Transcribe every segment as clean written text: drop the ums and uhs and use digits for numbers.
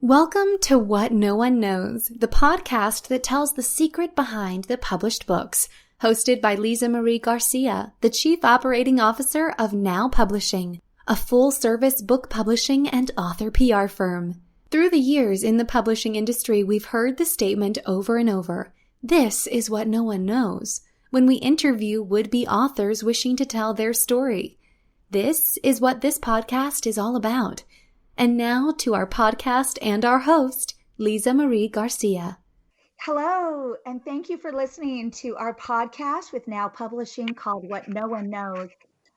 Welcome to What No One Knows, the podcast that tells the secret behind the published books, hosted by Lisa Marie Garcia, the Chief Operating Officer of Now Publishing, a full-service book publishing and author PR firm. Through the years in the publishing industry, we've heard the statement over and over, "This is what no one knows," when we interview would-be authors wishing to tell their story. This is what this podcast is all about. And now to our podcast and our host, Lisa Marie Garcia. Hello, and thank you for listening to our podcast with Now Publishing called What No One Knows.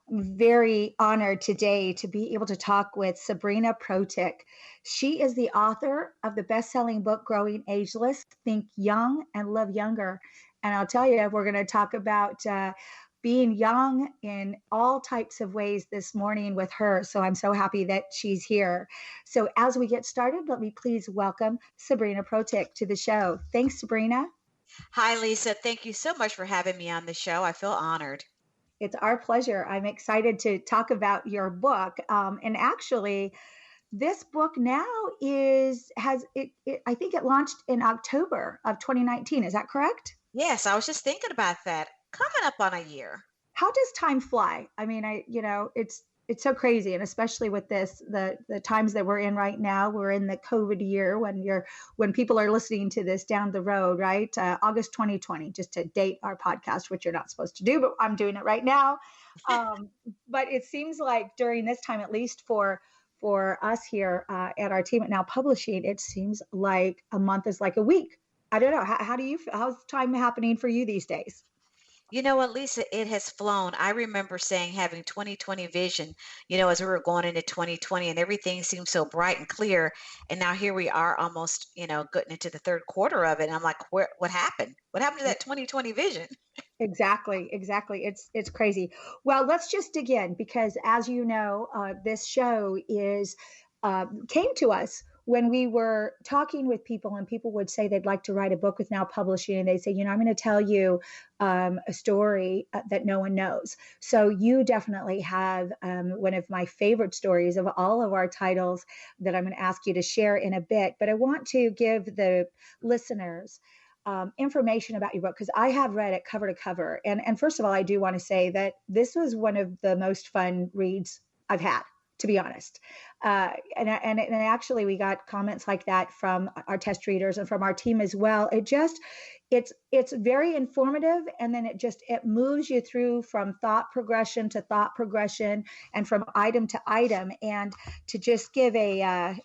I'm very honored today to be able to talk with Sabrina Protic. She is the author of the best-selling book, Growing Ageless, Think Young and Live Younger. And I'll tell you, we're going to talk about being young in all types of ways this morning with her. So I'm so happy that she's here. So as we get started, let me please welcome Sabrina Protic to the show. Thanks, Sabrina. Hi, Lisa. Thank you so much for having me on the show. I feel honored. It's our pleasure. I'm excited to talk about your book. And actually, this book now I think it launched in October of 2019. Is that correct? Yes, I was just thinking about that. Coming up on a year. How does time fly? I mean, it's so crazy, and especially with the times that we're in right now. We're in the COVID year when people are listening to this down the road, right? August 2020, just to date our podcast, which you're not supposed to do, but I'm doing it right now. But it seems like during this time, at least for us here at our team at Now Publishing, it seems like a month is like a week. I don't know. How do you feel? How's time happening for you these days? You know what, Lisa, it has flown. I remember saying having 2020 vision, as we were going into 2020 and everything seemed so bright and clear. And now here we are almost, getting into the third quarter of it. And I'm like, what happened? What happened to that 2020 vision? Exactly. It's crazy. Well, let's just dig in because as you know, this show came to us when we were talking with people, and people would say they'd like to write a book with Now Publishing, and they'd say, I'm going to tell you a story that no one knows. So you definitely have one of my favorite stories of all of our titles that I'm going to ask you to share in a bit. But I want to give the listeners information about your book because I have read it cover to cover. And first of all, I do want to say that this was one of the most fun reads I've had, to be honest. And actually we got comments like that from our test readers and from our team as well. It's very informative. And then it moves you through from thought progression to thought progression and from item to item. And to just give a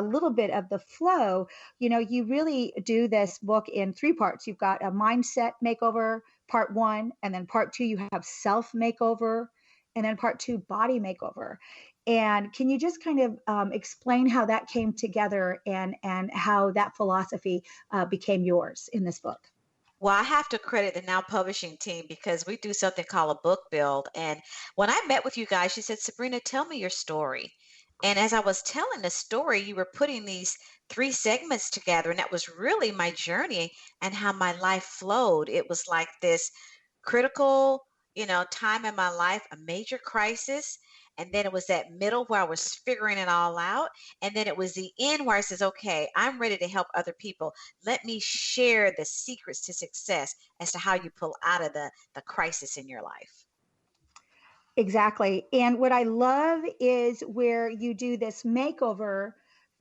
little bit of the flow, you really do this book in three parts. You've got a mindset makeover, part one, and then part two, you have self makeover, and then part two, body makeover. And can you just kind of explain how that came together and how that philosophy became yours in this book? Well, I have to credit the Now Publishing team because we do something called a book build. And when I met with you guys, she said, Sabrina, tell me your story. And as I was telling the story, you were putting these three segments together. And that was really my journey and how my life flowed. It was like this critical, time in my life, a major crisis. And then it was that middle where I was figuring it all out. And then it was the end where I says, okay, I'm ready to help other people. Let me share the secrets to success as to how you pull out of the crisis in your life. Exactly. And what I love is where you do this makeover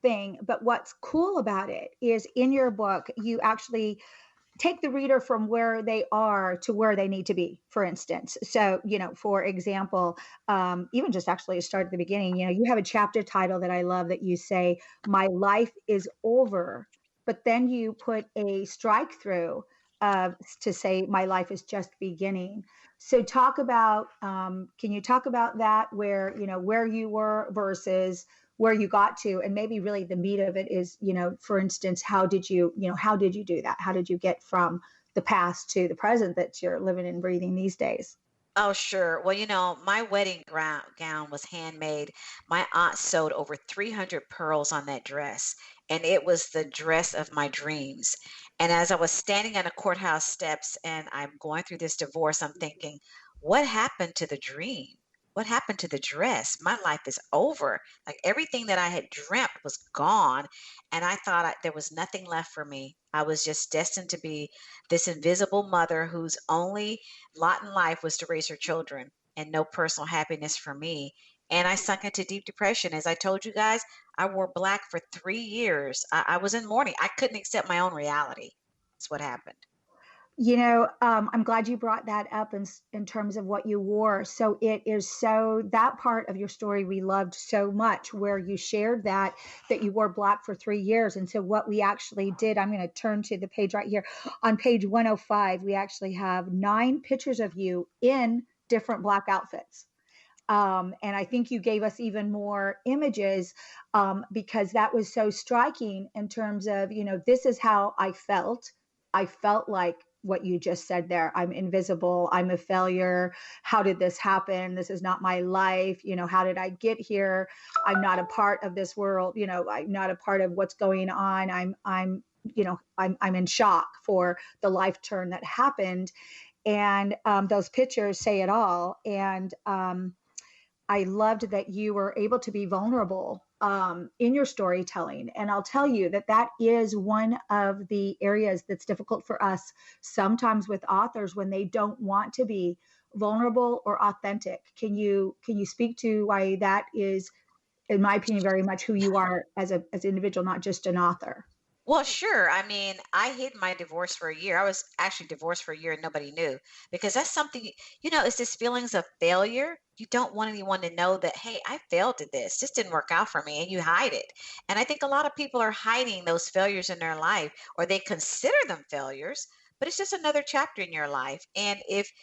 thing. But what's cool about it is in your book, you actually take the reader from where they are to where they need to be, for instance. So, for example, even just actually to start at the beginning, you have a chapter title that I love that you say, "My life is over," but then you put a strike through to say, "My life is just beginning." So can you talk about that where you were versus where you got to, and maybe really the meat of it is, for instance, how did you do that? How did you get from the past to the present that you're living and breathing these days? Oh, sure. Well, my wedding gown was handmade. My aunt sewed over 300 pearls on that dress, and it was the dress of my dreams. And as I was standing on the courthouse steps and I'm going through this divorce, I'm thinking, what happened to the dream? what happened to the dress? My life is over. Like everything that I had dreamt was gone. And I thought there was nothing left for me. I was just destined to be this invisible mother whose only lot in life was to raise her children and no personal happiness for me. And I sunk into deep depression. As I told you guys, I wore black for 3 years. I was in mourning. I couldn't accept my own reality. That's what happened. I'm glad you brought that up in terms of what you wore. So it is so that part of your story we loved so much, where you shared that you wore black for 3 years. And so what we actually did, I'm going to turn to the page right here. On page 105, we actually have 9 pictures of you in different black outfits. And I think you gave us even more images because that was so striking in terms of, this is how I felt. I felt like what you just said there. I'm invisible. I'm a failure. How did this happen? This is not my life. How did I get here? I'm not a part of this world. I'm not a part of what's going on. I'm in shock for the life turn that happened. And those pictures say it all. And I loved that you were able to be vulnerable in your storytelling. And I'll tell you that is one of the areas that's difficult for us sometimes with authors when they don't want to be vulnerable or authentic. Can you speak to why that is, in my opinion, very much who you are as an individual, not just an author? Well, sure. I mean, I hid my divorce for a year. I was actually divorced for a year and nobody knew because that's something, it's this feelings of failure. You don't want anyone to know that, hey, I failed at this. This didn't work out for me, and you hide it. And I think a lot of people are hiding those failures in their life, or they consider them failures, but it's just another chapter in your life. And if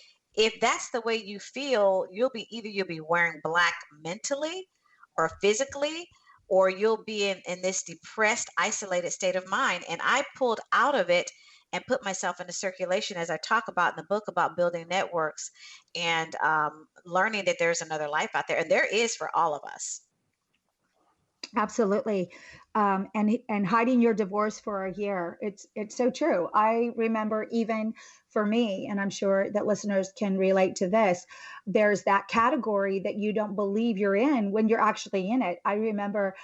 that's the way you feel, you'll be wearing black mentally or physically, or you'll be in this depressed, isolated state of mind. And I pulled out of it and put myself into circulation, as I talk about in the book about building networks and learning that there's another life out there. And there is for all of us. Absolutely. And hiding your divorce for a year. It's so true. I remember even for me, and I'm sure that listeners can relate to this, there's that category that you don't believe you're in when you're actually in it. I remember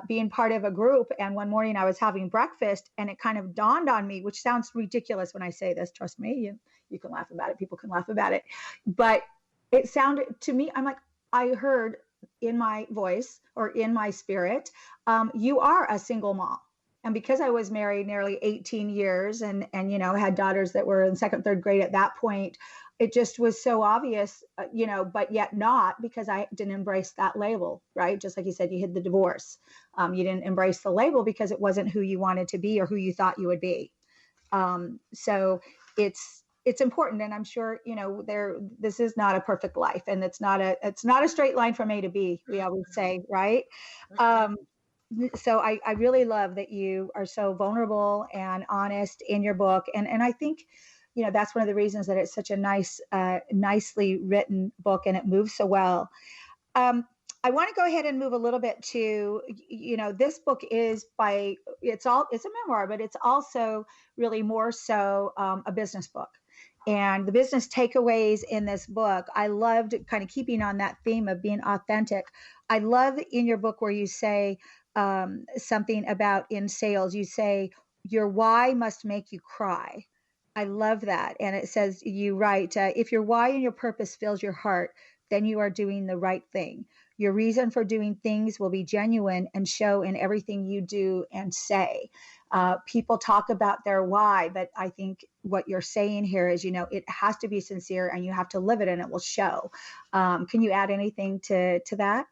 being part of a group, and one morning I was having breakfast and it kind of dawned on me, which sounds ridiculous when I say this, trust me, you can laugh about it. People can laugh about it. But it sounded to me, I'm like, I heard in my voice or in my spirit, you are a single mom. And because I was married nearly 18 years and had daughters that were in second, third grade at that point, it just was so obvious, but yet not, because I didn't embrace that label, right? Just like you said, you hid the divorce. You didn't embrace the label because it wasn't who you wanted to be or who you thought you would be. So it's important. And I'm sure, this is not a perfect life, and it's not a straight line from A to B, we always say, right? So I really love that you are so vulnerable and honest in your book. And I think, that's one of the reasons that it's such a nicely written book, and it moves so well. I want to go ahead and move a little bit to, this book it's a memoir, but it's also really more so a business book. And the business takeaways in this book, I loved kind of keeping on that theme of being authentic. I love in your book where you say something about in sales, you say, your why must make you cry. I love that. And it says, you write, if your why and your purpose fills your heart, then you are doing the right thing. Your reason for doing things will be genuine and show in everything you do and say. People talk about their why, but I think what you're saying here is, it has to be sincere and you have to live it and it will show. Can you add anything to that?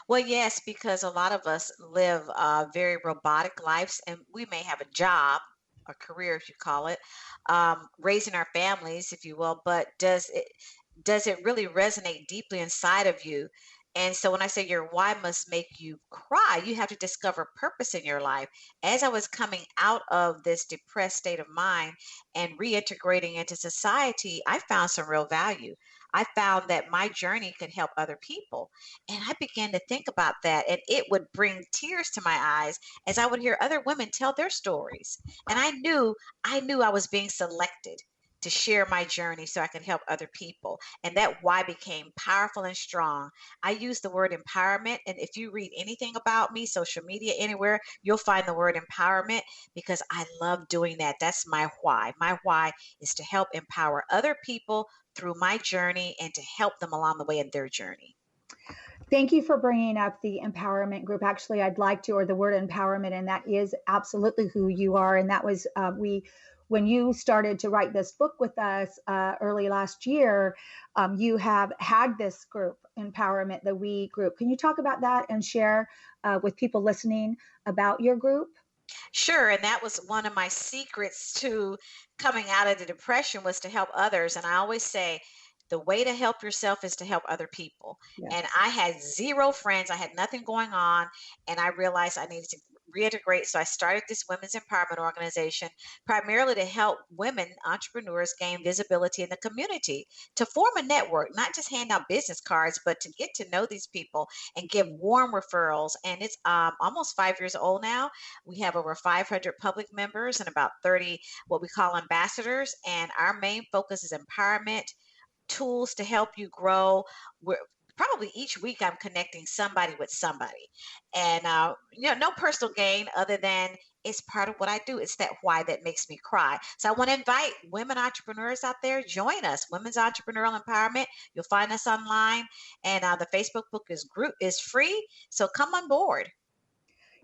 Well, yes, because a lot of us live very robotic lives, and we may have a job, a career, if you call it, raising our families, if you will, but does it really resonate deeply inside of you? And so when I say your why must make you cry, you have to discover purpose in your life. As I was coming out of this depressed state of mind and reintegrating into society, I found some real value. I found that my journey could help other people. And I began to think about that, and it would bring tears to my eyes as I would hear other women tell their stories. And I knew I was being selected to share my journey so I could help other people. And that why became powerful and strong. I use the word empowerment. And if you read anything about me, social media, anywhere, you'll find the word empowerment because I love doing that. That's my why. My why is to help empower other people through my journey and to help them along the way in their journey. Thank you for bringing up the empowerment group. Actually, I'd like to, or the word empowerment, and that is absolutely who you are. And that was when you started to write this book with us early last year, you have had this group, empowerment, the We group. Can you talk about that and share with people listening about your group? Sure, and that was one of my secrets to coming out of the depression was to help others. And I always say the way to help yourself is to help other people. And Yes. I had zero friends, I had nothing going on, and I realized I needed to reintegrate. So I started this women's empowerment organization primarily to help women entrepreneurs gain visibility in the community, to form a network, not just hand out business cards, but to get to know these people and give warm referrals. And it's almost 5 years old now. We have over 500 public members and about 30 what we call ambassadors. And our main focus is empowerment, tools to help you grow. We're probably each week I'm connecting somebody with somebody, and no personal gain other than it's part of what I do. It's that why that makes me cry. So I want to invite women entrepreneurs out there. Join us, Women's Entrepreneurial Empowerment. You'll find us online, and the Facebook book is group is free. So come on board.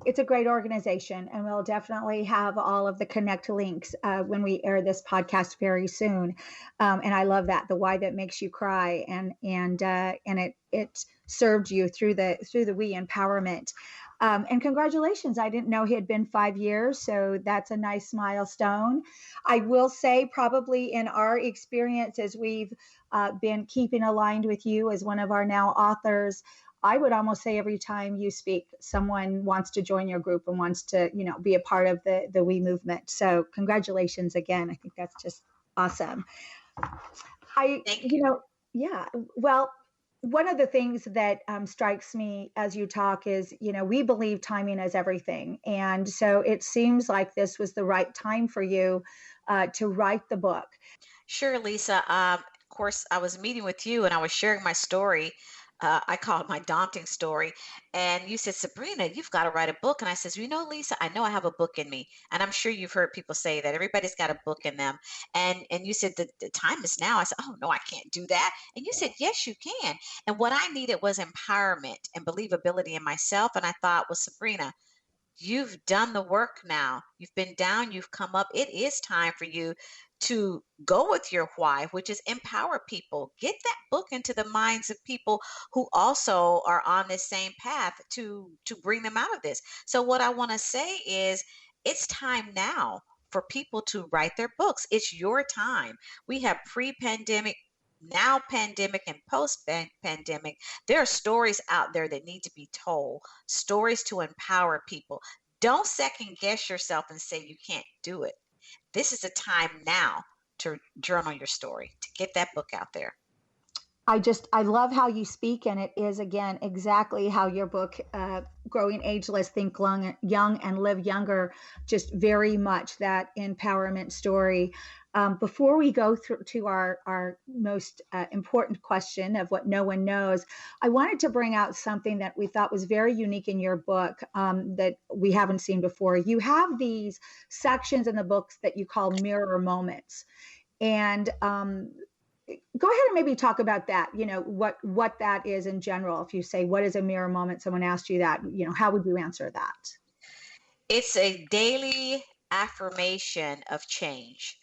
It's a great organization, and we'll definitely have all of the connect links when we air this podcast very soon. And I love that, the why that makes you cry, and it served you through the We empowerment. And congratulations! I didn't know he had been 5 years, so that's a nice milestone. I will say, probably in our experience, as we've been keeping aligned with you as one of our now authors, I would almost say every time you speak, someone wants to join your group and wants to, be a part of the We movement. So congratulations again. I think that's just awesome. I, Thank you you. know, yeah. Well, one of the things that strikes me as you talk is, we believe timing is everything. And so it seems like this was the right time for you to write the book. Sure, Lisa. Of course, I was meeting with you and I was sharing my story. I call it my daunting story. And you said, Sabrina, you've got to write a book. And I says, Lisa, I know I have a book in me. And I'm sure you've heard people say that everybody's got a book in them. And you said the time is now. I said, oh, no, I can't do that. And you said, yes, you can. And what I needed was empowerment and believability in myself. And I thought, well, Sabrina, you've done the work now. You've been down, you've come up. It is time for you to go with your why, which is empower people. Get that book into the minds of people who also are on this same path to bring them out of this. So what I want to say is it's time now for people to write their books. It's your time. We have pre-pandemic, now pandemic, and post pandemic. There are stories out there that need to be told, stories to empower people. Don't second guess yourself and say you can't do it. This is a time now to journal your story, to get that book out there. I love how you speak, and it is again exactly how your book, "Growing Ageless, Think Young and Live Younger," just very much that empowerment story. Before we go through to our most important question of what no one knows, I wanted to bring out something that we thought was very unique in your book that we haven't seen before. You have these sections in the books that you call mirror moments, and go ahead and maybe talk about that. What that is in general. If you say, what is a mirror moment, someone asked you that, how would you answer that? It's a daily affirmation of change.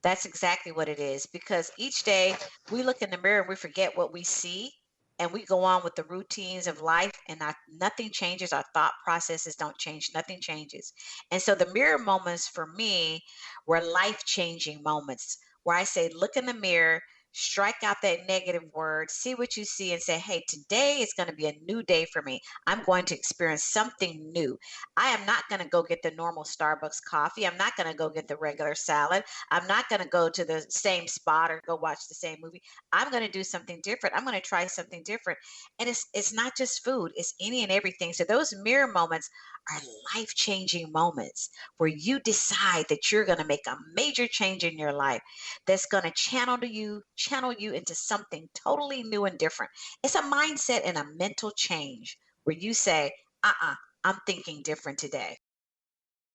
That's exactly what it is because each day we look in the mirror and we forget what we see and we go on with the routines of life and nothing changes. Our thought processes don't change. Nothing changes. And so the mirror moments for me were life changing moments where I say, look in the mirror, strike out that negative word, see what you see, and say, hey, today is going to be a new day for me. I'm going to experience something new. I am not going to go get the normal Starbucks coffee. I'm not going to go get the regular salad. I'm not going to go to the same spot or go watch the same movie. I'm going to do something different. I'm going to try something different. And it's not just food, it's any and everything. So those mirror moments are life-changing moments where you decide that you're going to make a major change in your life that's going to channel you into something totally new and different. It's a mindset and a mental change where you say, I'm thinking different today.